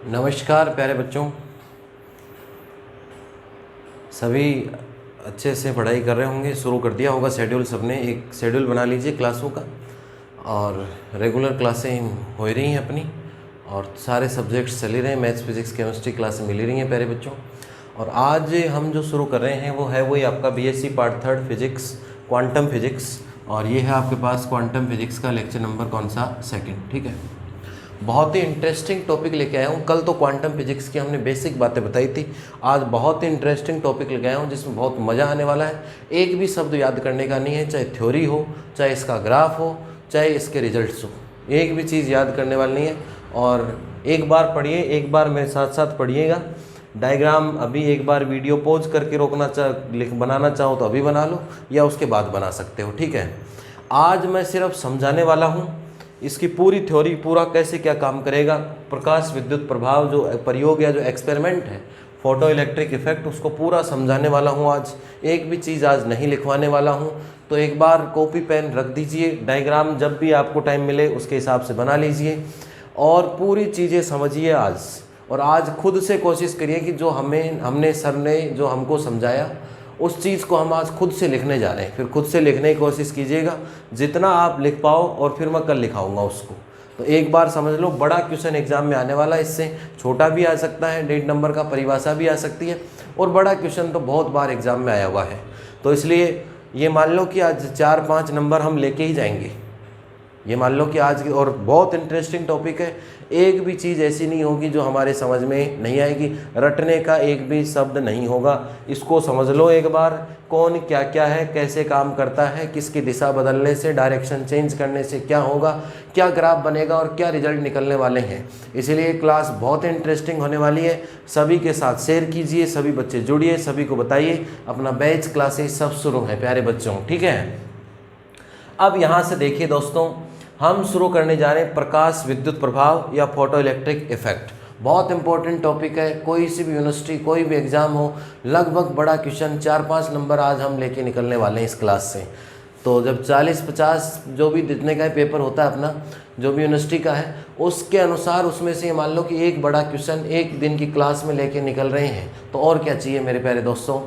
नमस्कार प्यारे बच्चों, सभी अच्छे से पढ़ाई कर रहे होंगे। शुरू कर दिया होगा शेड्यूल, सबने एक शेड्यूल बना लीजिए क्लासों का। और रेगुलर क्लासें हो ही रही हैं अपनी, और सारे सब्जेक्ट्स चल ही रहे हैं। मैथ्स, फिजिक्स, केमिस्ट्री क्लासें मिल ही रही हैं प्यारे बच्चों। और आज हम जो शुरू कर रहे हैं वो है वही आपका BSc part 3 physics, quantum physics. और ये है आपके पास क्वांटम फिजिक्स का लेक्चर नंबर कौन सा, 2nd। ठीक है, बहुत ही इंटरेस्टिंग टॉपिक लेके आया हूँ। कल तो क्वांटम फिजिक्स की हमने बेसिक बातें बताई थी, आज बहुत ही इंटरेस्टिंग टॉपिक लेके आया हूँ जिसमें बहुत मज़ा आने वाला है। एक भी शब्द याद करने का नहीं है, चाहे थ्योरी हो, चाहे इसका ग्राफ हो, चाहे इसके रिजल्ट्स हो, एक भी चीज़ याद करने वाली नहीं है। और एक बार पढ़िए, एक बार मेरे साथ साथ पढ़िएगा। डायग्राम अभी एक बार वीडियो पॉज करके बनाना चाहो तो अभी बना लो, या उसके बाद बना सकते हो। ठीक है, आज मैं सिर्फ समझाने वाला हूँ इसकी पूरी थ्योरी, पूरा कैसे क्या काम करेगा। प्रकाश विद्युत प्रभाव जो प्रयोग या जो एक्सपेरिमेंट है, फोटो इलेक्ट्रिक इफेक्ट, उसको पूरा समझाने वाला हूँ आज। एक भी चीज़ आज नहीं लिखवाने वाला हूँ। तो एक बार कॉपी पेन रख दीजिए, डायग्राम जब भी आपको टाइम मिले उसके हिसाब से बना लीजिए और पूरी चीज़ें समझिए आज। और आज खुद से कोशिश करिए कि जो हमने सर ने जो हमको समझाया उस चीज़ को हम आज खुद से लिखने जा रहे हैं। फिर खुद से लिखने की कोशिश कीजिएगा, जितना आप लिख पाओ, और फिर मैं कल लिखाऊंगा उसको। तो एक बार समझ लो, बड़ा क्वेश्चन एग्जाम में आने वाला है। इससे छोटा भी आ सकता है, 1.5 नंबर का परिभाषा भी आ सकती है, और बड़ा क्वेश्चन तो बहुत बार एग्जाम में आया हुआ है। तो इसलिए ये मान लो कि आज 4-5 नंबर हम लेके ही जाएंगे। ये मान लो कि आज की, और बहुत इंटरेस्टिंग टॉपिक है। एक भी चीज़ ऐसी नहीं होगी जो हमारे समझ में नहीं आएगी, रटने का एक भी शब्द नहीं होगा। इसको समझ लो एक बार, कौन क्या क्या है, कैसे काम करता है, किसकी दिशा बदलने से, डायरेक्शन चेंज करने से क्या होगा, क्या ग्राफ बनेगा और क्या रिजल्ट निकलने वाले हैं। इसीलिए क्लास बहुत इंटरेस्टिंग होने वाली है। सभी के साथ शेयर कीजिए, सभी बच्चे जुड़िए, सभी को बताइए। अपना बैच क्लासेस सब शुरू है प्यारे बच्चों। ठीक है, अब यहाँ से देखिए दोस्तों, हम शुरू करने जा रहे हैं प्रकाश विद्युत प्रभाव या फोटो इलेक्ट्रिक इफेक्ट। बहुत इंपॉर्टेंट टॉपिक है। कोई सी भी यूनिवर्सिटी, कोई भी एग्जाम हो, लगभग बड़ा क्वेश्चन 4-5 नंबर आज हम लेके निकलने वाले हैं इस क्लास से। तो जब 40-50 जो भी जितने का पेपर होता है अपना, जो भी यूनिवर्सिटी का है, उसके अनुसार उसमें से मान लो कि एक बड़ा क्वेश्चन एक दिन की क्लास में लेके निकल रहे हैं। तो और क्या चाहिए मेरे प्यारे दोस्तों।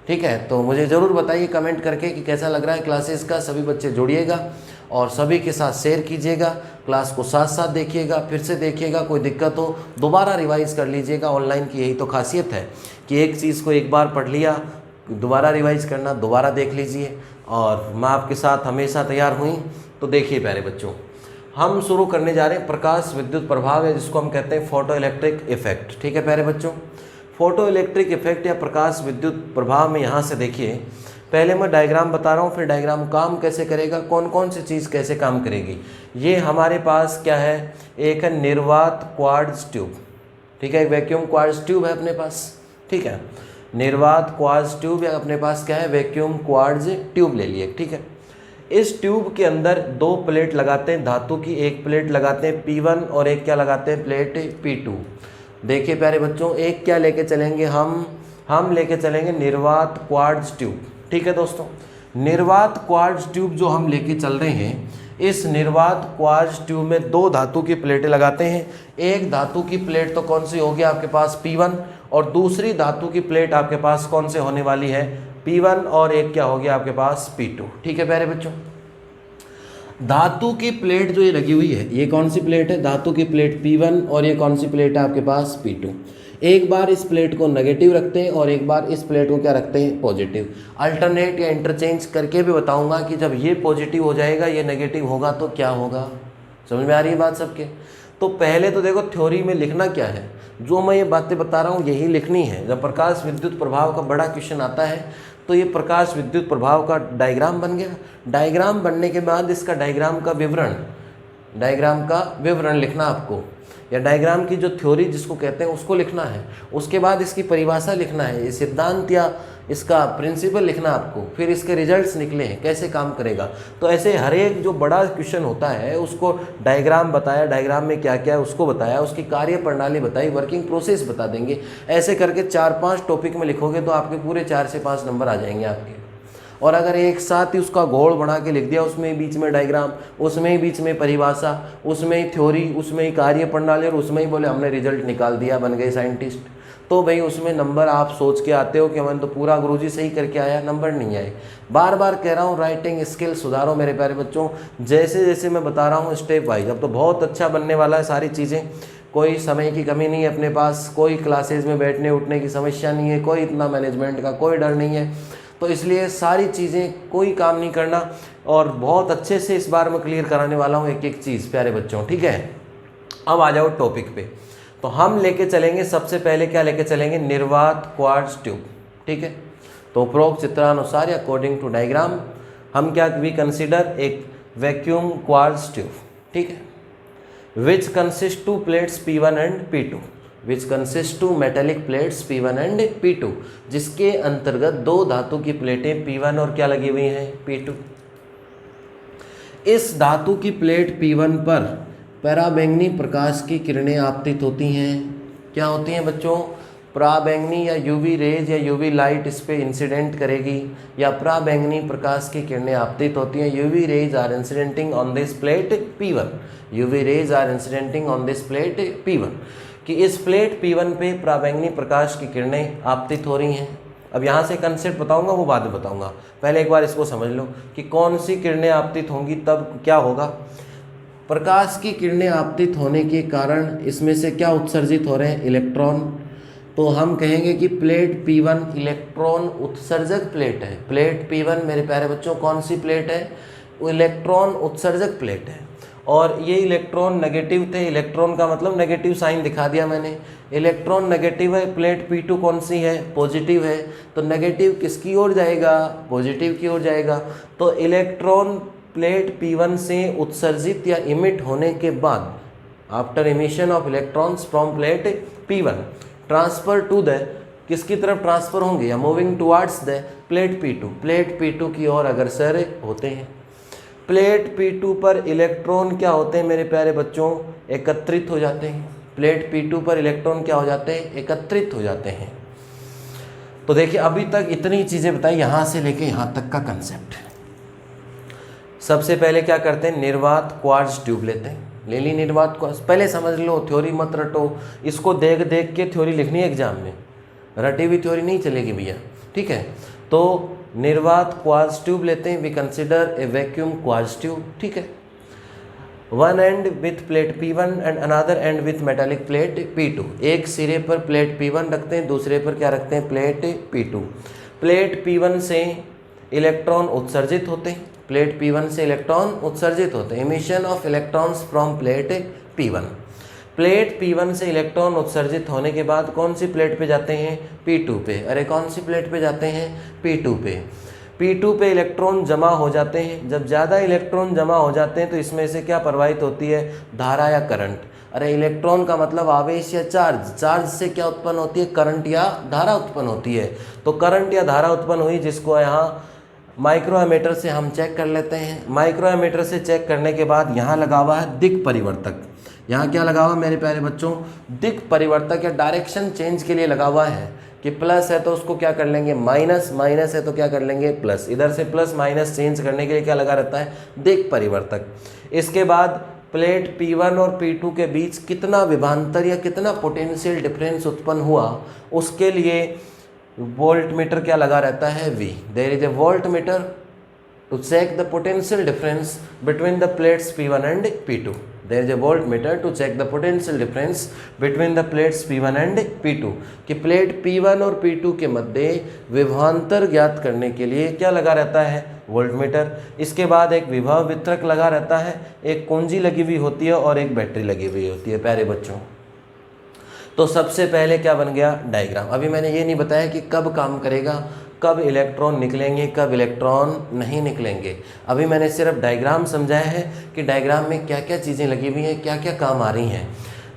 ठीक है, तो मुझे ज़रूर बताइए कमेंट करके कि कैसा लग रहा है क्लासेस का। सभी बच्चे जुड़िएगा और सभी के साथ शेयर कीजिएगा। क्लास को साथ साथ देखिएगा, फिर से देखिएगा, कोई दिक्कत हो दोबारा रिवाइज कर लीजिएगा। ऑनलाइन की यही तो खासियत है कि एक चीज़ को एक बार पढ़ लिया, दोबारा रिवाइज करना, दोबारा देख लीजिए। और मैं आपके साथ हमेशा तैयार हुई। तो देखिए प्यारे बच्चों, हम शुरू करने जा रहे हैं प्रकाश विद्युत प्रभाव, है जिसको हम कहते हैं फोटो इलेक्ट्रिक इफेक्ट। ठीक है प्यारे बच्चों, फोटो इलेक्ट्रिक इफेक्ट या प्रकाश विद्युत प्रभाव में यहाँ से देखिए, पहले मैं डायग्राम बता रहा हूँ, फिर डायग्राम काम कैसे करेगा, कौन कौन सी चीज़ कैसे काम करेगी। ये हमारे पास क्या है, एक है निर्वात क्वार्ट्ज ट्यूब। ठीक है, वैक्यूम क्वार्ट्ज ट्यूब है अपने पास। ठीक है, निर्वात क्वार्ट्ज ट्यूब या अपने पास क्या है, वैक्यूम क्वार्ट्ज ट्यूब ले लिए। ठीक है, इस ट्यूब के अंदर 2 प्लेट लगाते हैं धातु की, एक प्लेट लगाते हैं P1 और एक क्या लगाते हैं प्लेट P2। देखिए प्यारे बच्चों, एक क्या लेके चलेंगे हम लेके चलेंगे निर्वात क्वार्ट्ज ट्यूब। ठीक है दोस्तों, निर्वात क्वार्ट्ज ट्यूब जो हम लेके चल रहे हैं, इस निर्वात क्वार्ट्ज ट्यूब में 2 धातु की प्लेटें लगाते हैं। एक धातु की प्लेट तो कौन सी होगी आपके पास, P1, और दूसरी धातु की प्लेट आपके पास कौन से होने वाली है, P1, और एक क्या होगी आपके पास P2। ठीक है प्यारे बच्चों, धातु की प्लेट जो ये लगी हुई है, ये कौन सी प्लेट है, धातु की प्लेट P1, और ये कौन सी प्लेट है आपके पास P2। एक बार इस प्लेट को नेगेटिव रखते हैं और एक बार इस प्लेट को क्या रखते हैं, पॉजिटिव। अल्टरनेट या इंटरचेंज करके भी बताऊंगा कि जब ये पॉजिटिव हो जाएगा, ये नेगेटिव होगा तो क्या होगा। समझ में आ रही है बात सबके। तो पहले तो देखो थ्योरी में लिखना क्या है, जो मैं ये बातें बता रहा हूँ यही लिखनी है। जब प्रकाश विद्युत प्रभाव का बड़ा क्वेश्चन आता है तो ये प्रकाश विद्युत प्रभाव का डायग्राम बन गया। डायग्राम बनने के बाद इसका डायग्राम का विवरण लिखना आपको, या डायग्राम की जो थ्योरी जिसको कहते हैं उसको लिखना है। उसके बाद इसकी परिभाषा लिखना है, ये सिद्धांत या इसका प्रिंसिपल लिखना आपको। फिर इसके रिजल्ट्स निकले हैं, कैसे काम करेगा। तो ऐसे हर एक जो बड़ा क्वेश्चन होता है उसको डायग्राम बताया, डायग्राम में क्या क्या है उसको बताया, उसकी कार्य प्रणाली बताई, वर्किंग प्रोसेस बता देंगे। ऐसे करके 4-5 टॉपिक में लिखोगे तो आपके पूरे 4 से 5 नंबर आ जाएंगे आपके। और अगर एक साथ ही उसका घोड़ बना के लिख दिया, उसमें ही बीच में डायग्राम, उसमें ही बीच में परिभाषा, उसमें ही थ्योरी, उसमें ही कार्य प्रणाली और उसमें ही बोले हमने रिजल्ट निकाल दिया, बन गए साइंटिस्ट, तो भाई उसमें नंबर आप सोच के आते हो कि मैंने तो पूरा गुरुजी सही करके आया, नंबर नहीं आए। बार बार कह रहा हूँ राइटिंग स्किल सुधारो मेरे प्यारे बच्चों, जैसे जैसे मैं बता रहा हूँ स्टेप वाइज। अब तो बहुत अच्छा बनने वाला है सारी चीज़ें, कोई समय की कमी नहीं है अपने पास, कोई क्लासेज में बैठने उठने की समस्या नहीं है, कोई इतना मैनेजमेंट का कोई डर नहीं है, तो इसलिए सारी चीज़ें कोई काम नहीं करना और बहुत अच्छे से इस बार मैं क्लियर कराने वाला हूँ एक एक चीज़ प्यारे बच्चों, ठीक है। अब आ जाओ टॉपिक पे, तो हम लेके चलेंगे सबसे पहले क्या लेके चलेंगे, निर्वात क्वार्ट्ज ट्यूब, ठीक है। तो उपरोक्त चित्रानुसार अकॉर्डिंग टू डायग्राम हम क्या वी कंसिडर एक वैक्यूम क्वार्ट्ज ट्यूब, ठीक है, which consist to plates P1 and P2, which consist to metallic plates P1 and P2, जिसके अंतर्गत दो धातु की प्लेटें P1 और क्या लगी हुई हैं P2। इस धातु की प्लेट P1 पर पराबैंगनी प्रकाश की किरणें आपतित होती हैं। क्या होती हैं बच्चों, पराबैंगनी या यूवी रेज या यूवी लाइट इस पे इंसिडेंट करेगी, या पराबैंगनी प्रकाश की किरणें आपतित होती हैं। UV rays are incidenting on this plate P1, UV rays are incidenting on this plate P1, कि इस प्लेट P1 पे पराबैंगनी प्रकाश की किरणें आपतित हो रही हैं। अब यहाँ से कंसेप्ट बताऊंगा, वो बाद में बताऊंगा, पहले एक बार इसको समझ लो कि कौन सी किरणें आपतित होंगी, तब क्या होगा। प्रकाश की किरणें आपतित होने के कारण इसमें से क्या उत्सर्जित हो रहे हैं, इलेक्ट्रॉन। तो हम कहेंगे कि प्लेट P1 इलेक्ट्रॉन उत्सर्जक प्लेट है। प्लेट P1 मेरे प्यारे बच्चों कौन सी प्लेट है, वो इलेक्ट्रॉन उत्सर्जक प्लेट है। और ये इलेक्ट्रॉन नेगेटिव थे, इलेक्ट्रॉन का मतलब नेगेटिव साइन दिखा दिया मैंने, इलेक्ट्रॉन नेगेटिव है। प्लेट P2 कौन सी है, पॉजिटिव है, तो नेगेटिव किसकी ओर जाएगा, पॉजिटिव की ओर जाएगा। तो इलेक्ट्रॉन प्लेट P1 से उत्सर्जित या इमिट होने के बाद, after emission of electrons from plate P1 transfer to the, किसकी तरफ ट्रांसफर होंगे, या moving towards the plate P2, plate P2 की ओर अग्रसर होते हैं। प्लेट P2 पर इलेक्ट्रॉन क्या होते हैं मेरे प्यारे बच्चों, एकत्रित हो जाते हैं। प्लेट P2 पर इलेक्ट्रॉन क्या हो जाते हैं, एकत्रित हो जाते हैं। तो देखिए अभी तक इतनी चीज़ें बताई, यहाँ से लेके यहाँ तक का कंसेप्ट। सबसे पहले क्या करते हैं, निर्वात क्वार्ट्ज ट्यूब लेते हैं, ले ली निर्वात क्वार्ट्ज। पहले समझ लो, थ्योरी मत रटो, इसको देख देख के थ्योरी लिखनी है एग्जाम में, रटी हुई थ्योरी नहीं चलेगी भैया, ठीक है। तो निर्वात क्वार्ट्ज ट्यूब लेते हैं, we consider a vacuum quartz tube, ठीक है। One end with plate P1 and another end with metallic plate P2, एक सिरे पर प्लेट P1 रखते हैं, दूसरे पर क्या रखते हैं, प्लेट P2। प्लेट P1 से इलेक्ट्रॉन उत्सर्जित होते हैं, प्लेट P1 से इलेक्ट्रॉन उत्सर्जित होते हैं, emission of electrons from plate P1। Plate P1 से इलेक्ट्रॉन उत्सर्जित होने के बाद कौन सी प्लेट पे जाते हैं, P2 पे। अरे कौन सी प्लेट पे जाते हैं, P2 पे। P2 पे इलेक्ट्रॉन जमा हो जाते हैं। जब ज़्यादा इलेक्ट्रॉन जमा हो जाते हैं तो इसमें से क्या प्रवाहित होती है, धारा या करंट। अरे इलेक्ट्रॉन का मतलब आवेश या चार्ज, चार्ज से क्या उत्पन्न होती है, करंट या धारा उत्पन्न होती है। तो करंट या धारा उत्पन्न हुई, जिसको यहाँ माइक्रोमीटर से हम चेक कर लेते हैं। माइक्रोमीटर से चेक करने के बाद यहाँ लगा हुआ है दिक् परिवर्तक। यहाँ क्या लगा हुआ मेरे प्यारे बच्चों, दिक् परिवर्तक या डायरेक्शन चेंज के लिए लगा हुआ है कि प्लस है तो उसको क्या कर लेंगे माइनस, माइनस है तो क्या कर लेंगे प्लस। इधर से प्लस माइनस चेंज करने के लिए क्या लगा रहता है, दिक् परिवर्तक। इसके बाद प्लेट P1 और P2 के बीच कितना विभवांतर या कितना पोटेंशियल डिफरेंस उत्पन्न हुआ, उसके लिए वोल्ट मीटर क्या लगा रहता है, V। There is a voltmeter to check the potential difference between the plates P1 and P2। There is a voltmeter to check the potential difference between the plates P1 and P2, कि plate P1 और P2 के मध्य विभवांतर ज्ञात करने के लिए क्या लगा रहता है, वोल्ट मीटर। इसके बाद एक विभव वितरक लगा रहता है, एक कुंजी लगी हुई होती है और एक बैटरी लगी हुई होती है प्यारे बच्चों। तो सबसे पहले क्या बन गया, डायग्राम। अभी मैंने ये नहीं बताया कि कब काम करेगा, कब इलेक्ट्रॉन निकलेंगे, कब इलेक्ट्रॉन नहीं निकलेंगे। अभी मैंने सिर्फ डायग्राम समझाया है कि डायग्राम में क्या क्या चीज़ें लगी हुई हैं, क्या क्या काम आ रही हैं।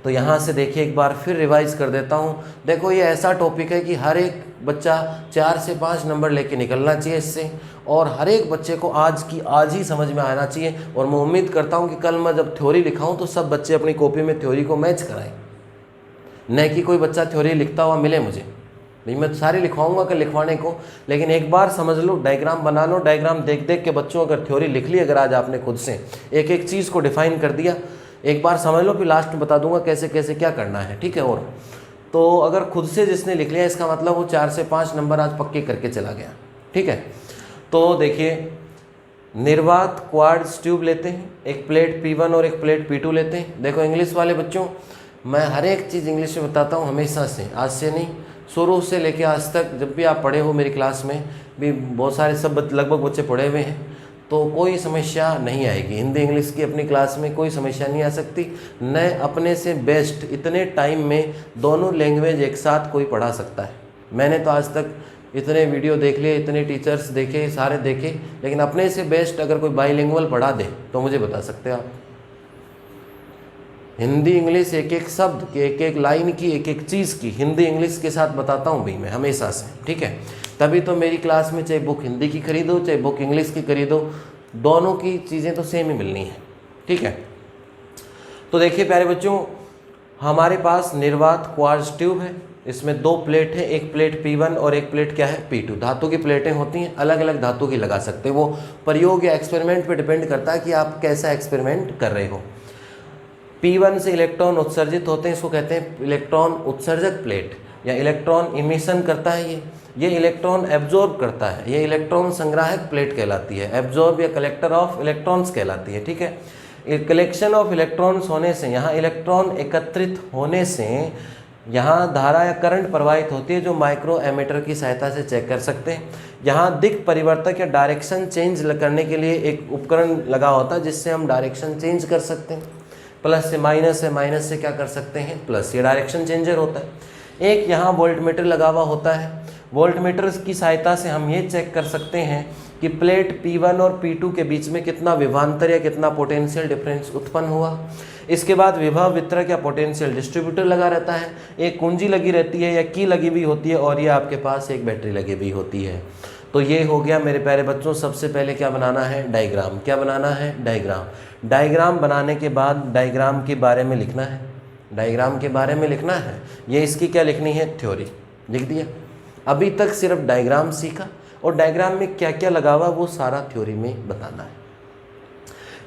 तो यहाँ से देखिए एक बार फिर रिवाइज कर देता हूँ। देखो ये ऐसा टॉपिक है कि हर एक बच्चा 4 से 5 नंबर लेके निकलना चाहिए इससे, और हर एक बच्चे को आज की आज ही समझ में आना चाहिए। और मैं उम्मीद करता हूँ कि कल मैं जब थ्योरी लिखाऊँ तो सब बच्चे अपनी कॉपी में थ्योरी को मैच कराएं, न कि कोई बच्चा थ्योरी लिखता हुआ मिले मुझे, भाई मैं सारी लिखवाऊंगा कि लिखवाने को, लेकिन एक बार समझ लो, डायग्राम बना लो। डायग्राम देख देख के बच्चों अगर थ्योरी लिख ली अगर आज आपने खुद से, एक एक चीज़ को डिफाइन कर दिया, एक बार समझ लो, फिर लास्ट में बता दूंगा कैसे कैसे क्या करना है, ठीक है। और तो अगर खुद से जिसने लिख लिया इसका मतलब वो 4 से 5 नंबर आज पक्के करके चला गया, ठीक है। तो देखिए, निर्वात क्वार्ट्ज ट्यूब लेते हैं, एक प्लेट P1 और एक प्लेट P2 लेते हैं। देखो इंग्लिश वाले बच्चों, मैं हर एक चीज़ इंग्लिश में बताता हूँ हमेशा से, आज से नहीं, शुरू से लेके आज तक जब भी आप पढ़े हो मेरी क्लास में भी, बहुत सारे सब लगभग बच्चे पढ़े हुए हैं, तो कोई समस्या नहीं आएगी। हिंदी इंग्लिश की अपनी क्लास में कोई समस्या नहीं आ सकती। न अपने से बेस्ट इतने टाइम में दोनों लैंग्वेज एक साथ कोई पढ़ा सकता है। मैंने तो आज तक इतने वीडियो देख लिए, इतने टीचर्स देखे, सारे देखे, लेकिन अपने से बेस्ट अगर कोई बाईलिंगुअल पढ़ा दे तो मुझे बता सकते हैं आप। हिंदी इंग्लिश एक एक शब्द की, एक एक लाइन की, एक एक चीज़ की हिंदी इंग्लिश के साथ बताता हूँ भाई मैं हमेशा से, ठीक है। तभी तो मेरी क्लास में चाहे बुक हिंदी की खरीदो चाहे बुक इंग्लिश की खरीदो, दोनों की चीज़ें तो सेम ही मिलनी है, ठीक है। तो देखिए प्यारे बच्चों, हमारे पास निर्वात क्वार्ट्ज ट्यूब है, इसमें 2 प्लेट है, एक प्लेट P1 और एक प्लेट क्या है P2। धातु की प्लेटें होती हैं, अलग अलग धातु की लगा सकते हैं, वो प्रयोग या एक्सपेरिमेंट पे डिपेंड करता है कि आप कैसा एक्सपेरिमेंट कर रहे हो। P1 से इलेक्ट्रॉन उत्सर्जित होते हैं, इसको कहते हैं इलेक्ट्रॉन उत्सर्जक प्लेट, या इलेक्ट्रॉन इमिशन करता है ये इलेक्ट्रॉन एब्जॉर्ब करता है, ये इलेक्ट्रॉन संग्राहक प्लेट कहलाती है, एब्जॉर्ब या कलेक्टर ऑफ इलेक्ट्रॉन्स कहलाती है, ठीक है। कलेक्शन ऑफ इलेक्ट्रॉन्स होने से, यहाँ इलेक्ट्रॉन एकत्रित होने से यहाँ धारा या करंट प्रवाहित होती है, जो माइक्रो एमीटर की सहायता से चेक कर सकते हैं। यहाँ दिक् परिवर्तक या डायरेक्शन चेंज करने के लिए एक उपकरण लगा होता है, जिससे हम डायरेक्शन चेंज कर सकते हैं। प्लस से माइनस है, माइनस से क्या कर सकते हैं प्लस, ये डायरेक्शन चेंजर होता है। एक यहाँ वोल्टमीटर लगा हुआ होता है, वोल्टमीटर की सहायता से हम ये चेक कर सकते हैं कि प्लेट P1 और P2 के बीच में कितना विभवांतर या कितना पोटेंशियल डिफरेंस उत्पन्न हुआ। इसके बाद विभव वितरक या पोटेंशियल डिस्ट्रीब्यूटर लगा रहता है, एक कुंजी लगी रहती है या की लगी हुई होती है, और ये आपके पास एक बैटरी लगी हुई होती है। तो ये हो गया मेरे प्यारे बच्चों। सबसे पहले क्या बनाना है, डायग्राम। क्या बनाना है, डायग्राम। डायग्राम बनाने के बाद डायग्राम के बारे में लिखना है, डायग्राम के बारे में लिखना है। ये इसकी क्या लिखनी है, थ्योरी लिख दिया। अभी तक सिर्फ डायग्राम सीखा, और डायग्राम में क्या क्या लगा हुआ वो सारा थ्योरी में बताना है।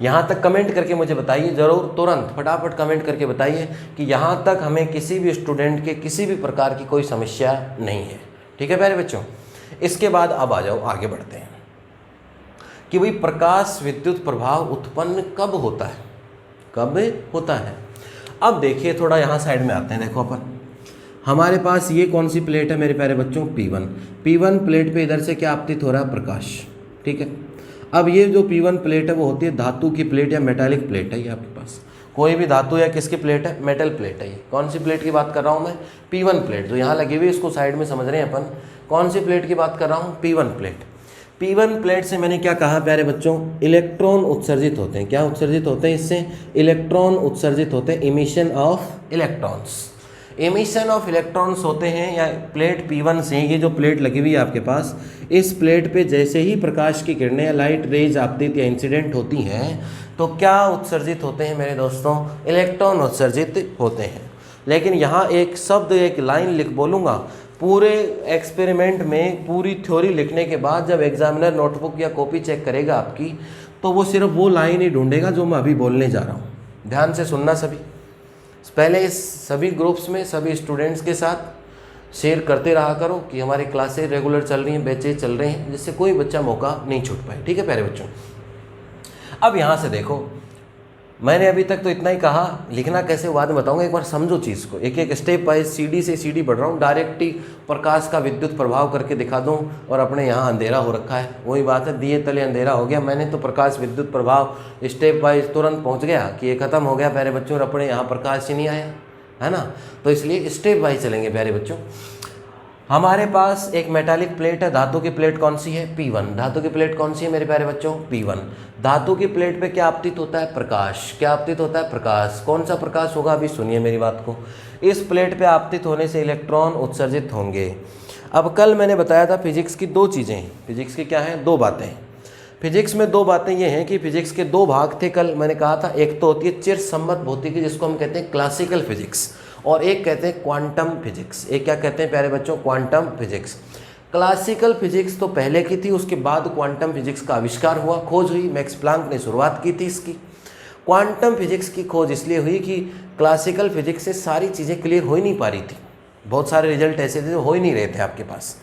यहाँ तक कमेंट करके मुझे बताइए ज़रूर, तुरंत फटाफट कमेंट करके बताइए कि यहाँ तक हमें किसी भी स्टूडेंट के किसी भी प्रकार की कोई समस्या नहीं है, ठीक है प्यारे बच्चों। इसके बाद अब आ जाओ, आगे बढ़ते हैं कि भाई प्रकाश विद्युत प्रभाव उत्पन्न कब होता है, कब होता है। अब देखिए थोड़ा यहाँ साइड में आते हैं। देखो अपन, हमारे पास ये कौन सी प्लेट है मेरे प्यारे बच्चों, P1 प्लेट पे इधर से क्या आपतित हो रहा है, प्रकाश, ठीक है। अब ये जो P1 प्लेट है वो होती है धातु की प्लेट या मेटालिक प्लेट है। ये आपके पास कोई भी धातु या किसकी प्लेट है, मेटल प्लेट है। ये कौन सी प्लेट की बात कर रहा हूँ मैं, P1 प्लेट जो यहाँ लगी हुई, इसको साइड में समझ रहे हैं अपन। कौन सी प्लेट की बात कर रहा हूँ, P1 प्लेट। P1 प्लेट से मैंने क्या कहा प्यारे बच्चों, इलेक्ट्रॉन उत्सर्जित होते हैं। क्या उत्सर्जित होते हैं, इससे इलेक्ट्रॉन उत्सर्जित होते हैं, emission of electrons. Emission of electrons होते हैं, या प्लेट P1 से, ये जो प्लेट लगी हुई है आपके पास, इस प्लेट पे जैसे ही प्रकाश की किरणें या लाइट रेज आपतित या इंसिडेंट होती हैं, तो क्या उत्सर्जित होते हैं मेरे दोस्तों, इलेक्ट्रॉन उत्सर्जित होते हैं। लेकिन यहाँ एक शब्द, एक लाइन लिख बोलूँगा, पूरे एक्सपेरिमेंट में पूरी थ्योरी लिखने के बाद जब एग्जामिनर नोटबुक या कॉपी चेक करेगा आपकी, तो वो सिर्फ वो लाइन ही ढूंढेगा जो मैं अभी बोलने जा रहा हूँ। ध्यान से सुनना सभी, पहले इस सभी ग्रुप्स में सभी स्टूडेंट्स के साथ शेयर करते रहा करो कि हमारी क्लासेस रेगुलर चल रही हैं, बैचेज चल रहे हैं, जिससे कोई बच्चा मौका नहीं छूट पाए, ठीक है प्यारे बच्चों। अब यहाँ से देखो, मैंने अभी तक तो इतना ही कहा, लिखना कैसे बाद में बताऊंगा, एक बार समझो चीज़ को, एक एक स्टेप वाइज सीढ़ी से सीढ़ी बढ़ रहा हूँ। डायरेक्ट ही प्रकाश का विद्युत प्रभाव करके दिखा दूँ, और अपने यहाँ अंधेरा हो रखा है, वही बात है, दिए तले अंधेरा हो गया। मैंने तो प्रकाश विद्युत प्रभाव स्टेप वाइज तुरंत पहुँच गया कि ये खत्म हो गया प्यारे बच्चों, और अपने यहाँ प्रकाश ही नहीं आया, है ना। तो इसलिए स्टेप वाइज चलेंगे प्यारे बच्चों। हमारे पास एक मेटालिक प्लेट है, धातु की प्लेट कौन सी है, P1। धातु की प्लेट कौन सी है मेरे प्यारे बच्चों, P1। धातु की प्लेट पे क्या आपतित होता है, प्रकाश। क्या आपतित होता है, प्रकाश। कौन सा प्रकाश होगा, अभी सुनिए मेरी बात को। इस प्लेट पे आपतित होने से इलेक्ट्रॉन उत्सर्जित होंगे। अब कल मैंने बताया था फिजिक्स की 2 चीज़ें हैं, फिजिक्स की क्या है, 2 बातें। फिजिक्स में 2 बातें ये हैं कि फिजिक्स के 2 भाग थे, कल मैंने कहा था। एक तो होती है चिरसम्मत भौतिकी, जिसको हम कहते हैं क्लासिकल फिजिक्स, और एक कहते हैं क्वांटम फिजिक्स। एक क्या कहते हैं प्यारे बच्चों? Quantum physics. क्लासिकल फिजिक्स तो पहले की थी, उसके बाद क्वांटम फिजिक्स का आविष्कार हुआ, खोज हुई, मैक्स प्लांक ने शुरुआत की थी इसकी। क्वांटम फिजिक्स की खोज इसलिए हुई कि क्लासिकल फिजिक्स से सारी चीज़ें क्लियर हो ही नहीं पा रही थी, बहुत सारे रिजल्ट ऐसे थे जो हो ही नहीं रहे थे आपके पास।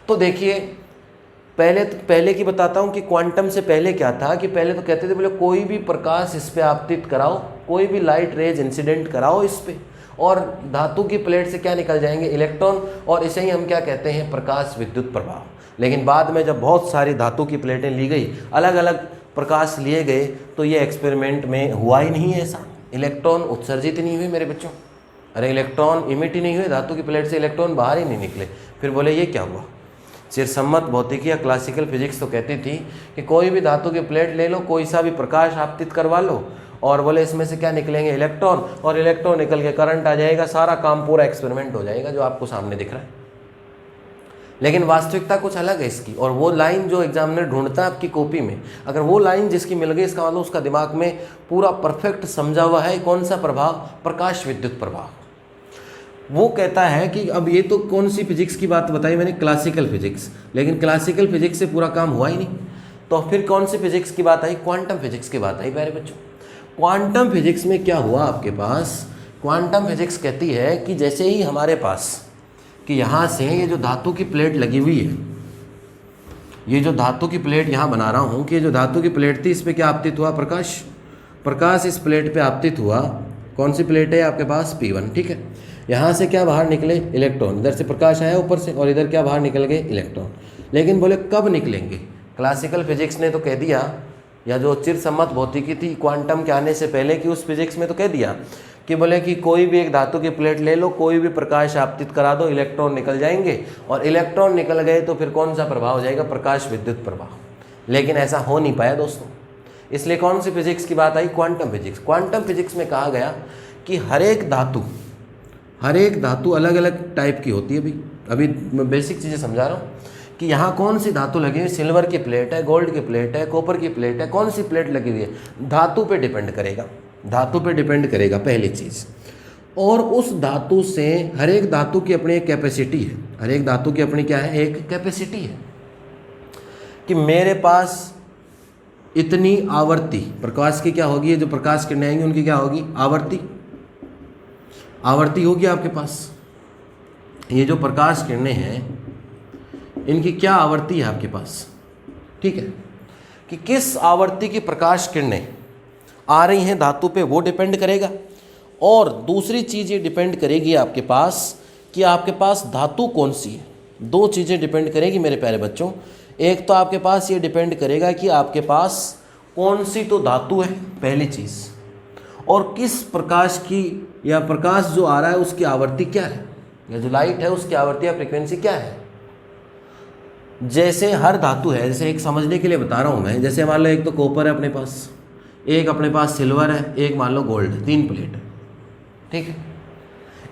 तो देखिए पहले की बताता हूँ कि क्वांटम से पहले क्या था कि पहले तो कहते थे बोले कोई भी प्रकाश इस पे आपतित कराओ, कोई भी लाइट रेज इंसिडेंट कराओ इस पे, और धातु की प्लेट से क्या निकल जाएंगे? इलेक्ट्रॉन, और इसे ही हम क्या कहते हैं? प्रकाश विद्युत प्रभाव। लेकिन बाद में जब बहुत सारी धातु की प्लेटें ली गई, अलग अलग प्रकाश लिए गए, तो ये एक्सपेरिमेंट में हुआ ही नहीं ऐसा, इलेक्ट्रॉन उत्सर्जित नहीं हुए मेरे बच्चों। अरे इलेक्ट्रॉन इमिट ही नहीं हुए, धातु की प्लेट से इलेक्ट्रॉन बाहर ही नहीं निकले। फिर बोले ये क्या हुआ? चिरसम्मत भौतिकी या क्लासिकल फिजिक्स तो कहती थी कि कोई भी धातु की प्लेट ले लो, कोई सा भी प्रकाश आपतित करवा लो, और बोले इसमें से क्या निकलेंगे? इलेक्ट्रॉन, और इलेक्ट्रॉन निकल के करंट आ जाएगा, सारा काम पूरा एक्सपेरिमेंट हो जाएगा जो आपको सामने दिख रहा है। लेकिन वास्तविकता कुछ अलग है इसकी, और वो लाइन जो एग्जामिनर ढूंढता है आपकी कॉपी में, अगर वो लाइन जिसकी मिल गई, इसका मतलब उसका दिमाग में पूरा परफेक्ट समझा हुआ है कौन सा प्रभाव? प्रकाश विद्युत प्रभाव। वो कहता है कि अब ये तो कौन सी फिजिक्स की बात बताई मैंने? Classical physics. लेकिन क्लासिकल फिजिक्स से पूरा काम हुआ ही नहीं, तो फिर कौन सी फिजिक्स की बात आई? क्वांटम फिजिक्स की बात आई प्यारे बच्चों। क्वांटम फिजिक्स में क्या हुआ आपके पास? क्वांटम फिजिक्स कहती है कि जैसे ही हमारे पास कि यहाँ से ये जो धातु की प्लेट लगी हुई है, ये जो धातु की प्लेट यहाँ बना रहा हूँ कि जो धातु की प्लेट थी, इस पर क्या आपतित हुआ? प्रकाश। प्रकाश इस प्लेट पे आपतित हुआ। कौन सी प्लेट है आपके पास? P1, ठीक है। यहाँ से क्या बाहर निकले? इलेक्ट्रॉन। इधर से प्रकाश आया ऊपर से, और इधर क्या बाहर निकल गए? इलेक्ट्रॉन। लेकिन बोले कब निकलेंगे? क्लासिकल फिजिक्स ने तो कह दिया, या जो चिरसम्मत भौतिकी थी क्वांटम के आने से पहले की उस फिजिक्स में तो कह दिया कि बोले कि कोई भी एक धातु की प्लेट ले लो, कोई भी प्रकाश आपतित करा दो, इलेक्ट्रॉन निकल जाएंगे, और इलेक्ट्रॉन निकल गए तो फिर कौन सा प्रभाव हो जाएगा? प्रकाश विद्युत प्रभाव। लेकिन ऐसा हो नहीं पाया दोस्तों, इसलिए कौन सी फिजिक्स की बात आई? Quantum physics. क्वांटम फिजिक्स में कहा गया कि हर एक धातु अलग अलग टाइप की होती है। अभी मैं बेसिक चीज़ें समझा रहा हूँ कि यहाँ कौन सी धातु लगी हुई? सिल्वर की प्लेट है, गोल्ड की प्लेट है, कॉपर की प्लेट है, कौन सी प्लेट लगी हुई है? धातु पे डिपेंड करेगा, धातु पे डिपेंड करेगा पहली चीज़। और उस धातु से, हर एक धातु की अपनी एक कैपेसिटी है, हर एक धातु की अपनी क्या है? एक कैपेसिटी है कि मेरे पास इतनी आवर्ती प्रकाश की क्या होगी? ये जो प्रकाश किरणें आएंगी उनकी क्या होगी? आवर्ती होगी आपके पास। ये जो प्रकाश किरणें हैं इनकी क्या आवर्ती है आपके पास? ठीक है, कि किस आवर्ती की प्रकाश किरणें आ रही हैं धातु पे, वो डिपेंड करेगा। और दूसरी चीज़ ये डिपेंड करेगी आपके पास कि आपके पास धातु कौन सी है। दो चीज़ें डिपेंड करेगी मेरे प्यारे बच्चों। एक तो आपके पास ये डिपेंड करेगा कि आपके पास कौन सी तो धातु है, पहली चीज़, और किस प्रकाश की, या प्रकाश जो आ रहा है उसकी आवर्ती क्या है, या जो लाइट है उसकी आवर्ती या फ्रिक्वेंसी क्या है। जैसे हर धातु है, जैसे एक समझने के लिए बता रहा हूँ मैं, जैसे मान लो एक तो कॉपर है अपने पास, एक अपने पास सिल्वर है, एक मान लो गोल्ड है, 3 प्लेट है, ठीक है।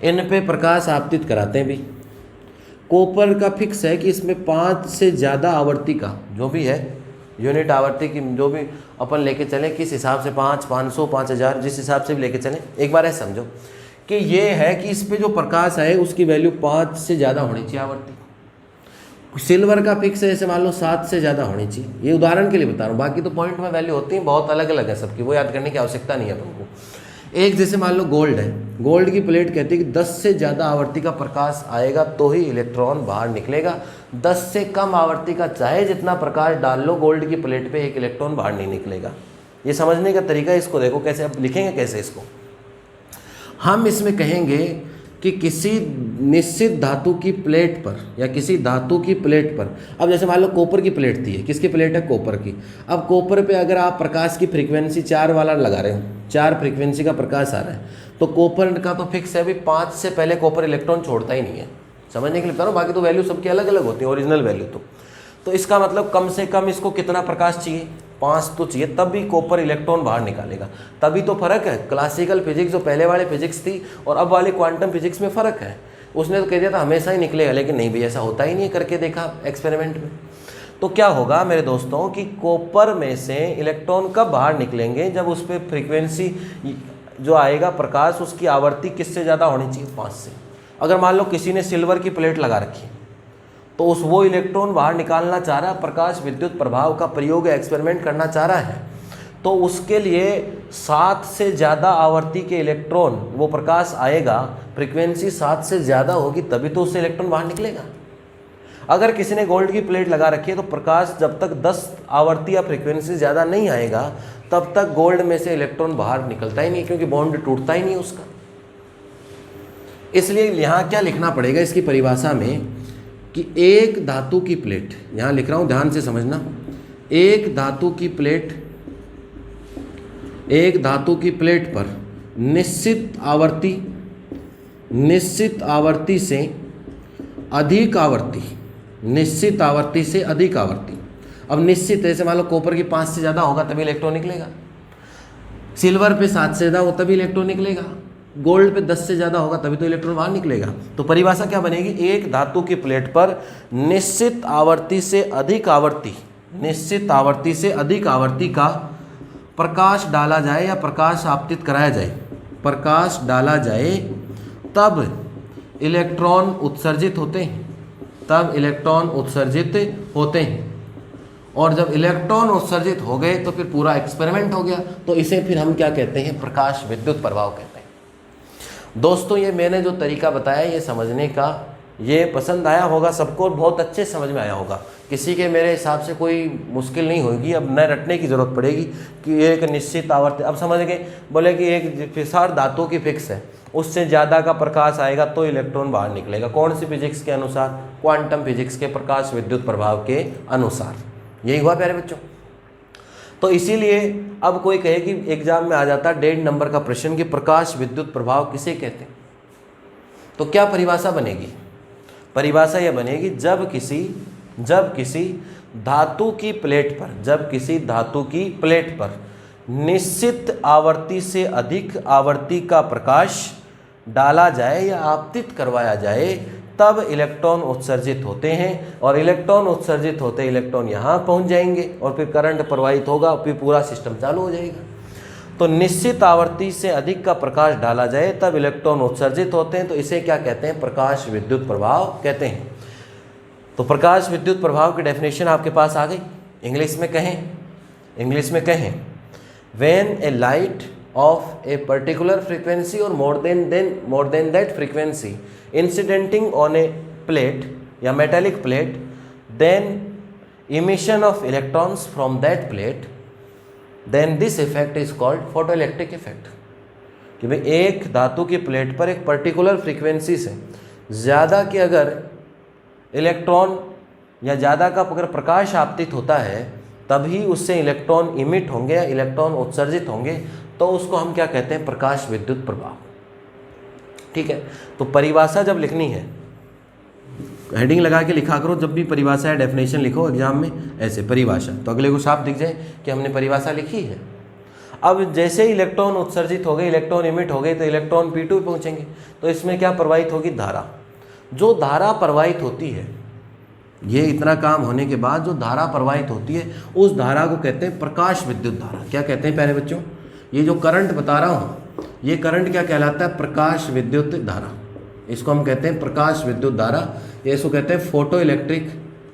इन पे प्रकाश आपतित कराते हैं भी। कॉपर का फिक्स है कि इसमें 5 से ज़्यादा आवर्ती का जो भी है, यूनिट आवर्ती की जो भी अपन लेके चलें, किस हिसाब से 5, 500, 5000, जिस हिसाब से भी लेके चलें, एक बार ऐसे समझो कि ये है कि इस पे जो प्रकाश है उसकी वैल्यू 5 से ज़्यादा होनी चाहिए आवर्ती। सिल्वर का फिक्स है, जैसे मान लो 7 से ज़्यादा होनी चाहिए। ये उदाहरण के लिए बता रहा हूँ, बाकी तो पॉइंट में वैल्यू होती है, बहुत अलग अलग है सबकी, वो याद करने की आवश्यकता नहीं है अपन को। एक जैसे मान लो गोल्ड है, गोल्ड की प्लेट कहती है कि 10 से ज़्यादा आवर्ती का प्रकाश आएगा तो ही इलेक्ट्रॉन बाहर निकलेगा। 10 से कम आवर्ती का चाहे जितना प्रकाश डाल लो गोल्ड की प्लेट पे, एक इलेक्ट्रॉन बाहर नहीं निकलेगा। ये समझने का तरीका, इसको देखो कैसे, अब लिखेंगे कैसे इसको। हम इसमें कहेंगे कि किसी निश्चित धातु की प्लेट पर, या किसी धातु की प्लेट पर, अब जैसे मान लो कॉपर की प्लेट थी, किसकी प्लेट है? कॉपर की। अब कॉपर पे अगर आप प्रकाश की फ्रीक्वेंसी 4 वाला लगा रहे हो, 4 फ्रीक्वेंसी का प्रकाश आ रहा है, तो कॉपर का तो फिक्स है, अभी 5 से पहले कॉपर इलेक्ट्रॉन छोड़ता ही नहीं है। समझने के लिए बता रहा हूँ, बाकी तो वैल्यू सबकी अलग अलग होती है, ओरिजिनल वैल्यू तो इसका मतलब कम से कम इसको कितना प्रकाश चाहिए? 5 तो चाहिए, तब भी कॉपर इलेक्ट्रॉन बाहर निकालेगा। तभी तो फर्क है, क्लासिकल फिजिक्स जो पहले वाले फिजिक्स थी और अब वाले क्वांटम फिजिक्स में फ़र्क है। उसने तो कह दिया था हमेशा ही निकलेगा, लेकिन नहीं भी, ऐसा होता ही नहीं है, करके देखा एक्सपेरिमेंट में। तो क्या होगा मेरे दोस्तों कि कॉपर में से इलेक्ट्रॉन कब बाहर निकलेंगे? जब उस पर फ्रीक्वेंसी जो आएगा प्रकाश, उसकी आवर्ती किससे ज़्यादा होनी चाहिए? 5 से। अगर मान लो किसी ने सिल्वर की प्लेट लगा रखी है तो वो इलेक्ट्रॉन बाहर निकालना चाह रहा है, प्रकाश विद्युत प्रभाव का प्रयोग एक्सपेरिमेंट करना चाह रहा है, तो उसके लिए 7 से ज़्यादा आवर्ती के इलेक्ट्रॉन वो प्रकाश आएगा, फ्रीक्वेंसी 7 से ज़्यादा होगी तभी तो उससे इलेक्ट्रॉन बाहर निकलेगा। अगर किसी ने गोल्ड की प्लेट लगा रखी है तो प्रकाश जब तक 10 आवर्ती या फ्रीक्वेंसी ज़्यादा नहीं आएगा तब तक गोल्ड में से इलेक्ट्रॉन बाहर निकलता ही नहीं, क्योंकि बॉन्ड टूटता ही नहीं उसका। इसलिए यहाँ क्या लिखना पड़ेगा इसकी परिभाषा में कि एक धातु की प्लेट, यहाँ लिख रहा हूँ ध्यान से समझना, एक धातु की प्लेट पर निश्चित आवर्ती से अधिक आवर्ती, अब निश्चित ऐसे मान लो कॉपर की 5 से ज़्यादा होगा तभी इलेक्ट्रॉन निकलेगा, सिल्वर पे 7 से ज़्यादा हो तभी इलेक्ट्रॉन निकलेगा, गोल्ड पे 10 से ज़्यादा होगा तभी तो इलेक्ट्रॉन बाहर निकलेगा। तो परिभाषा क्या बनेगी? एक धातु की प्लेट पर निश्चित आवर्ती से अधिक आवर्ती का प्रकाश डाला जाए या प्रकाश आपतित कराया जाए, तब इलेक्ट्रॉन उत्सर्जित होते हैं, और जब इलेक्ट्रॉन उत्सर्जित हो गए तो फिर पूरा एक्सपेरिमेंट हो गया। तो इसे फिर हम क्या कहते हैं? प्रकाश विद्युत प्रभाव कहते हैं। दोस्तों, ये मैंने जो तरीका बताया ये समझने का, ये पसंद आया होगा सबको, बहुत अच्छे समझ में आया होगा, किसी के मेरे हिसाब से कोई मुश्किल नहीं होगी। अब न रटने की ज़रूरत पड़ेगी कि एक निश्चित आवर्ती, अब समझ गए, बोले कि एक फिसार धातु की फिक्स है, उससे ज़्यादा का प्रकाश आएगा तो इलेक्ट्रॉन बाहर निकलेगा। कौन सी फिजिक्स के अनुसार? क्वांटम फिजिक्स के प्रकाश विद्युत प्रभाव के अनुसार। यही हुआ प्यारे बच्चों। तो इसीलिए अब कोई कहे कि एग्जाम में आ जाता 1.5 नंबर का प्रश्न कि प्रकाश विद्युत प्रभाव किसे कहते हैं, तो क्या परिभाषा बनेगी? परिभाषा यह बनेगी, जब किसी धातु की प्लेट पर निश्चित आवर्ती से अधिक आवर्ती का प्रकाश डाला जाए या आपतित करवाया जाए तब इलेक्ट्रॉन उत्सर्जित होते हैं, और इलेक्ट्रॉन उत्सर्जित होते इलेक्ट्रॉन यहाँ पहुँच जाएंगे और फिर करंट प्रवाहित होगा, फिर पूरा सिस्टम चालू हो जाएगा। तो निश्चित आवर्ती से अधिक का प्रकाश डाला जाए तब इलेक्ट्रॉन उत्सर्जित होते हैं, तो इसे क्या कहते हैं? प्रकाश विद्युत प्रभाव कहते हैं। तो प्रकाश विद्युत प्रभाव की डेफिनेशन आपके पास आ गई। इंग्लिश में कहें when a light of a particular frequency और more than that frequency incidenting on a plate या metallic plate, then emission of electrons from that plate, then this effect is called photoelectric effect। कि भाई एक धातु की plate पर एक particular frequency से ज़्यादा के अगर इलेक्ट्रॉन या ज़्यादा का अगर प्रकाश आपतित होता है तभी उससे इलेक्ट्रॉन इमिट होंगे या इलेक्ट्रॉन उत्सर्जित होंगे, तो उसको हम क्या कहते हैं? प्रकाश विद्युत प्रभाव। ठीक है। तो परिभाषा जब लिखनी है, हेडिंग लगा के लिखा करो, जब भी परिभाषा या डेफिनेशन लिखो एग्जाम में ऐसे परिभाषा, तो अगले को साफ दिख जाए कि हमने परिभाषा लिखी है। अब जैसे ही इलेक्ट्रॉन उत्सर्जित हो गए, इलेक्ट्रॉन इमिट हो गए, तो इलेक्ट्रॉन P2 पे पहुँचेंगे, तो इसमें क्या प्रवाहित होगी? धारा। जो धारा प्रवाहित होती है, ये इतना काम होने के बाद जो धारा प्रवाहित होती है उस धारा को कहते हैं प्रकाश विद्युत धारा। क्या कहते हैं प्यारे बच्चों? ये जो करंट बता रहा हूँ, ये करंट क्या कहलाता है? प्रकाश विद्युत धारा। इसको हम कहते हैं प्रकाश विद्युत धारा, इसको कहते हैं फोटो इलेक्ट्रिक,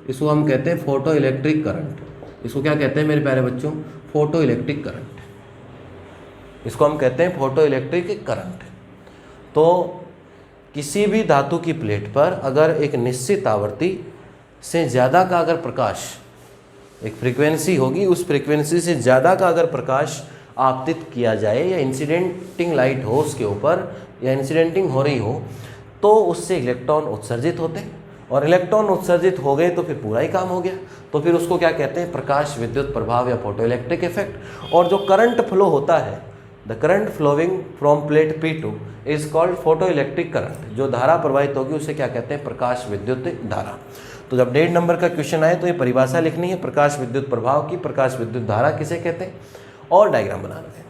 इसको हम कहते हैं फोटो इलेक्ट्रिक करंट। इसको क्या कहते हैं मेरे प्यारे बच्चों? Photo electric current. इसको हम कहते हैं फोटो इलेक्ट्रिक करंट। तो किसी भी धातु की प्लेट पर अगर एक निश्चित आवर्ती से ज़्यादा का अगर प्रकाश, एक फ्रीक्वेंसी होगी, उस फ्रीक्वेंसी से ज़्यादा का अगर प्रकाश आपतित किया जाए या इंसिडेंटिंग लाइट हो उसके ऊपर या इंसिडेंटिंग हो रही हो, तो उससे इलेक्ट्रॉन उत्सर्जित होते हैं, और इलेक्ट्रॉन उत्सर्जित हो गए तो फिर पूरा ही काम हो गया। तो फिर उसको क्या कहते हैं? प्रकाश विद्युत प्रभाव या फोटो इलेक्ट्रिक इफेक्ट। और जो करंट फ्लो होता है, the current flowing from plate P2 is called photoelectric current. जो धारा प्रवाहित होगी उसे क्या कहते हैं? प्रकाश विद्युत धारा। तो जब 1.5 नंबर का क्वेश्चन आए तो ये परिभाषा लिखनी है प्रकाश विद्युत प्रभाव की, प्रकाश विद्युत धारा किसे कहते हैं, और डायग्राम बनाना है।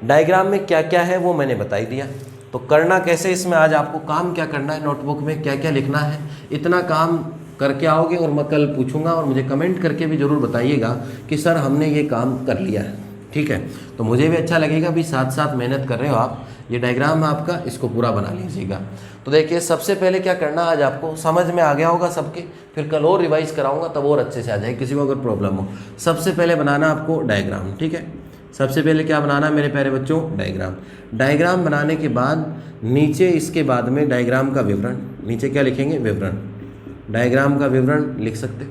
डायग्राम में क्या क्या है वो मैंने बता ही दिया। तो करना कैसे, इसमें आज आपको काम क्या करना है, नोटबुक में क्या क्या लिखना है, इतना काम करके आओगे। और मैं कल पूछूंगा और मुझे कमेंट करके भी ज़रूर बताइएगा कि सर हमने ये काम कर लिया है। ठीक है, तो मुझे भी अच्छा लगेगा भी साथ साथ मेहनत कर रहे हो आप। ये डायग्राम है आपका, इसको पूरा बना लीजिएगा। तो देखिए सबसे पहले क्या करना, आज आपको समझ में आ गया होगा सबके, फिर कल और रिवाइज कराऊंगा तब और अच्छे से आ जाए, किसी को अगर प्रॉब्लम हो। सबसे पहले बनाना आपको डायग्राम, ठीक है। सबसे पहले क्या बनाना मेरे प्यारे बच्चों, डायग्राम। डायग्राम बनाने के बाद नीचे इसके बाद में डायग्राम का विवरण, नीचे क्या लिखेंगे, विवरण। डायग्राम का विवरण लिख सकते,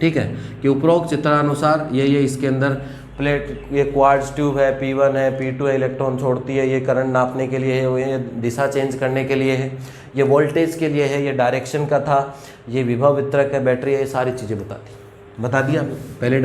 ठीक है, कि उपरोक्त चित्रानुसार ये इसके अंदर प्लेट, ये क्वार्ट्ज ट्यूब है, P1 है, P2 है, इलेक्ट्रॉन छोड़ती है, ये करंट नापने के लिए है, ये दिशा चेंज करने के लिए है, ये वोल्टेज के लिए है, ये डायरेक्शन का था, ये विभव वितरक है, बैटरी है, ये सारी चीज़ें बता दिया पहले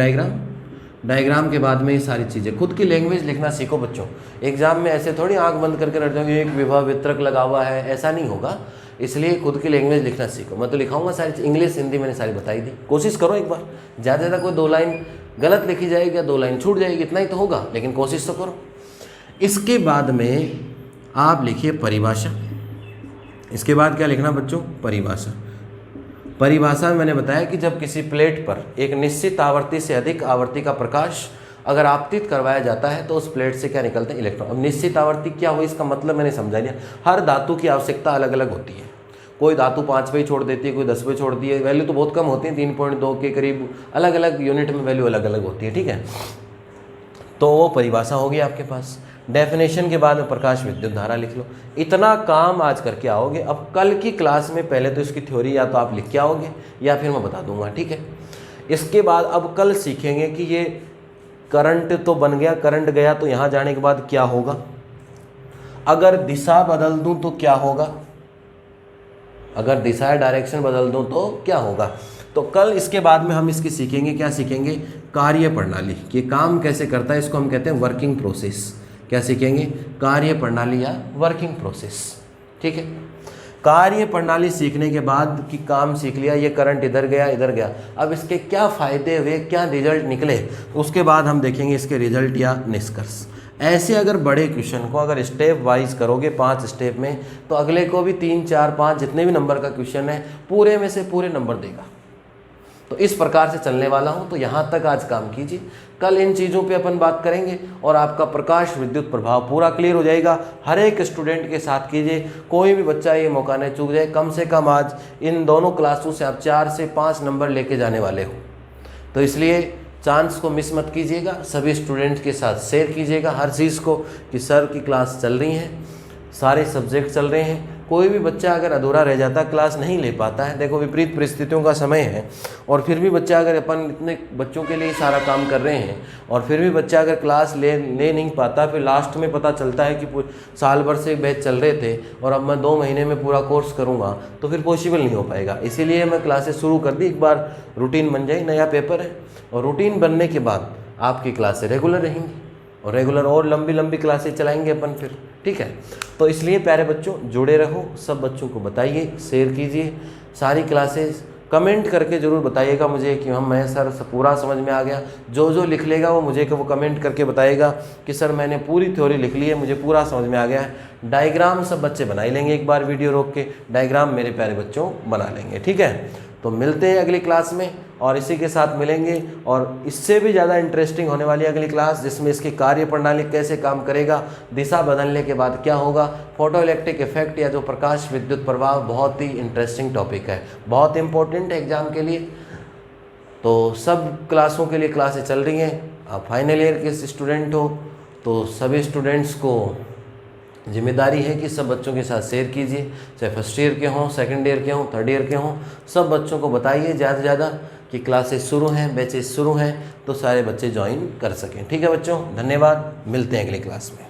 डायग्राम के बाद में ये सारी चीज़ें। खुद की लैंग्वेज लिखना सीखो बच्चों, एग्जाम में ऐसे थोड़ी आंख बंद करके रख जाओगे एक विभव वितरक लगा हुआ है, ऐसा नहीं होगा। इसलिए खुद की लैंग्वेज लिखना सीखो। मैं तो लिखाऊंगा सारी इंग्लिश हिंदी मैंने सारी बताई दी, कोशिश करो एक बार। ज़्यादा से ज़्यादा कोई 2 लाइन गलत लिखी जाएगी या 2 लाइन छूट जाएगी, इतना ही तो होगा, लेकिन कोशिश तो करो। इसके बाद में आप लिखिए परिभाषा। इसके बाद क्या लिखना बच्चों, परिभाषा। परिभाषा में मैंने बताया कि जब किसी प्लेट पर एक निश्चित आवृत्ति से अधिक आवृत्ति का प्रकाश अगर आपतित करवाया जाता है तो उस प्लेट से क्या निकलते हैं, इलेक्ट्रॉन। अब निश्चित आवृत्ति क्या हुई, इसका मतलब मैंने समझा दिया। हर धातु की आवश्यकता अलग अलग होती है, कोई धातु 5 पे छोड़ देती है, कोई 10 पे छोड़ दी है, वैल्यू तो बहुत कम होती है, 3.2 के करीब, अलग अलग यूनिट में वैल्यू अलग अलग होती है, ठीक है। तो वो परिभाषा होगी आपके पास। डेफिनेशन के बाद में प्रकाश विद्युत धारा लिख लो। इतना काम आज करके आओगे। अब कल की क्लास में पहले तो इसकी थ्योरी या तो आप लिख के आओगे या फिर मैं बता दूंगा, ठीक है। इसके बाद अब कल सीखेंगे कि ये करंट तो बन गया, करंट गया तो यहाँ जाने के बाद क्या होगा, अगर दिशा बदल दूं तो क्या होगा, अगर दिशा या डायरेक्शन बदल दूं तो क्या होगा। तो कल इसके बाद में हम इसकी सीखेंगे, क्या सीखेंगे, कार्य प्रणाली, कि काम कैसे करता है, इसको हम कहते हैं वर्किंग प्रोसेस। क्या सीखेंगे, कार्य प्रणाली या वर्किंग प्रोसेस, ठीक है। कार्य प्रणाली सीखने के बाद कि काम सीख लिया, ये करंट इधर गया, अब इसके क्या फ़ायदे हुए, क्या रिजल्ट निकले, उसके बाद हम देखेंगे इसके रिजल्ट या निष्कर्ष। ऐसे अगर बड़े क्वेश्चन को अगर स्टेप वाइज करोगे 5 स्टेप में, तो अगले को भी 3, 4, 5 जितने भी नंबर का क्वेश्चन है पूरे में से पूरे नंबर देगा। तो इस प्रकार से चलने वाला हूँ, तो यहाँ तक आज काम कीजिए। कल इन चीज़ों पे अपन बात करेंगे और आपका प्रकाश विद्युत प्रभाव पूरा क्लियर हो जाएगा। हर एक स्टूडेंट के साथ कीजिए, कोई भी बच्चा ये मौका नहीं चूक जाए। कम से कम आज इन दोनों क्लासों से आप 4 से 5 नंबर लेके जाने वाले हो, तो इसलिए चांस को मिस मत कीजिएगा। सभी स्टूडेंट्स के साथ शेयर कीजिएगा हर चीज़ को, कि सर की क्लास चल रही है, सारे सब्जेक्ट चल रहे हैं। कोई भी बच्चा अगर अधूरा रह जाता, क्लास नहीं ले पाता है, देखो विपरीत परिस्थितियों का समय है, और फिर भी बच्चा अगर, अपन इतने बच्चों के लिए सारा काम कर रहे हैं और फिर भी बच्चा अगर क्लास ले नहीं पाता, फिर लास्ट में पता चलता है कि साल भर से बैच चल रहे थे और अब मैं 2 महीने में पूरा कोर्स करूँगा, तो फिर पॉसिबल नहीं हो पाएगा। इसीलिए मैं क्लासेस शुरू कर दी, एक बार रूटीन बन जाए। नया पेपर है और रूटीन बनने के बाद आपकी क्लासें रेगुलर रहेंगी और रेगुलर और लंबी लंबी क्लासें चलाएंगे अपन फिर, ठीक है। तो इसलिए प्यारे बच्चों जुड़े रहो, सब बच्चों को बताइए, शेयर कीजिए सारी क्लासेस। कमेंट करके ज़रूर बताइएगा मुझे कि मैं सर पूरा समझ में आ गया। जो लिख लेगा वो मुझे वो कमेंट करके बताएगा कि सर मैंने पूरी थ्योरी लिख ली है, मुझे पूरा समझ में आ गया है। डायग्राम सब बच्चे बना ही लेंगे, एक बार वीडियो रोक के डायग्राम मेरे प्यारे बच्चों बना लेंगे, ठीक है। तो मिलते हैं अगली क्लास में और इसी के साथ मिलेंगे, और इससे भी ज़्यादा इंटरेस्टिंग होने वाली अगली क्लास, जिसमें इसकी कार्य प्रणाली कैसे काम करेगा, दिशा बदलने के बाद क्या होगा, फोटो इलेक्ट्रिक इफेक्ट या जो प्रकाश विद्युत प्रभाव, बहुत ही इंटरेस्टिंग टॉपिक है, बहुत इंपॉर्टेंट है एग्जाम के लिए। तो सब क्लासों के लिए क्लासें चल रही हैं। आप फाइनल ईयर के स्टूडेंट हो तो सभी स्टूडेंट्स को जिम्मेदारी है कि सब बच्चों के साथ शेयर कीजिए, चाहे फर्स्ट ईयर के हों, सेकंड ईयर के हों, थर्ड ईयर के हों, सब बच्चों को बताइए ज़्यादा से ज़्यादा कि क्लासेस शुरू हैं, बैचेस शुरू हैं, तो सारे बच्चे ज्वाइन कर सकें, ठीक है बच्चों। धन्यवाद, मिलते हैं अगली क्लास में।